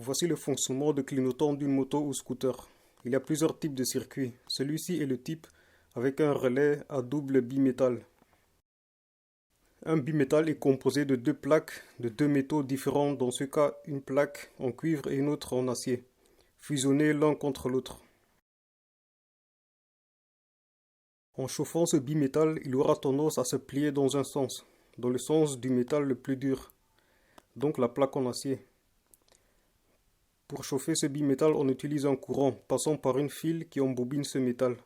Voici le fonctionnement de clignotant d'une moto ou scooter. Il y a plusieurs types de circuits. Celui-ci est le type avec un relais à double bimétal. Un bimétal est composé de deux plaques de deux métaux différents, dans ce cas une plaque en cuivre et une autre en acier, fusionnés l'un contre l'autre. En chauffant ce bimétal, il aura tendance à se plier dans un sens, dans le sens du métal le plus dur, donc la plaque en acier. Pour chauffer ce bimétal, on utilise un courant passant par une file qui embobine ce métal.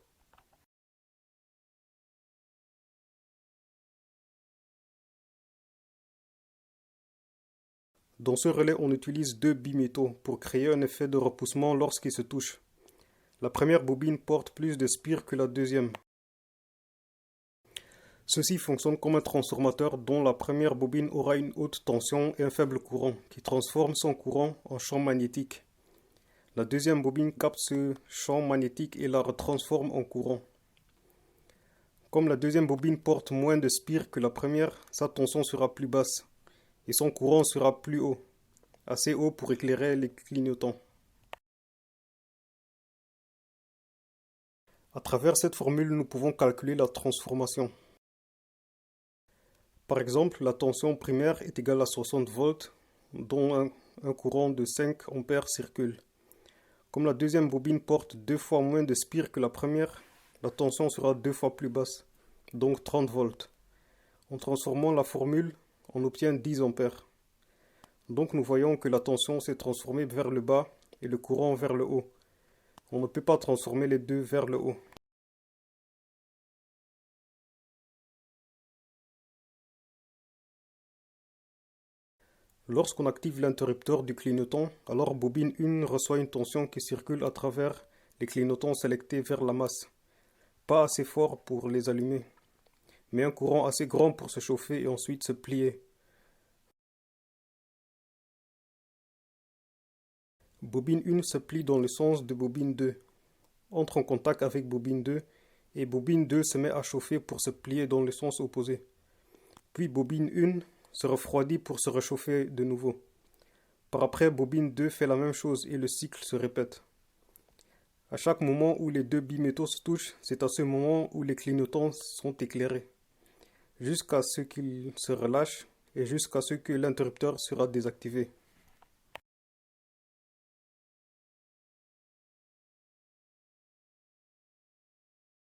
Dans ce relais, on utilise deux bimétaux pour créer un effet de repoussement lorsqu'ils se touchent. La première bobine porte plus de spire que la deuxième. Ceci fonctionne comme un transformateur dont la première bobine aura une haute tension et un faible courant, qui transforme son courant en champ magnétique. La deuxième bobine capte ce champ magnétique et la retransforme en courant. Comme la deuxième bobine porte moins de spire que la première, sa tension sera plus basse et son courant sera plus haut, assez haut pour éclairer les clignotants. À travers cette formule, nous pouvons calculer la transformation. Par exemple, la tension primaire est égale à 60 volts, dont un courant de 5 ampères circule. Comme la deuxième bobine porte 2 fois moins de spire que la première, la tension sera 2 fois plus basse, donc 30 volts. En transformant la formule, on obtient 10 ampères. Donc nous voyons que la tension s'est transformée vers le bas et le courant vers le haut. On ne peut pas transformer les deux vers le haut. Lorsqu'on active l'interrupteur du clignotant, alors bobine 1 reçoit une tension qui circule à travers les clignotants sélectés vers la masse. Pas assez fort pour les allumer, mais un courant assez grand pour se chauffer et ensuite se plier. Bobine 1 se plie dans le sens de bobine 2, entre en contact avec bobine 2 et bobine 2 se met à chauffer pour se plier dans le sens opposé. Puis bobine 1 se refroidit pour se réchauffer de nouveau. Par après, bobine 2 fait la même chose et le cycle se répète. À chaque moment où les deux bimétaux se touchent, c'est à ce moment où les clignotants sont éclairés, jusqu'à ce qu'ils se relâchent et jusqu'à ce que l'interrupteur sera désactivé.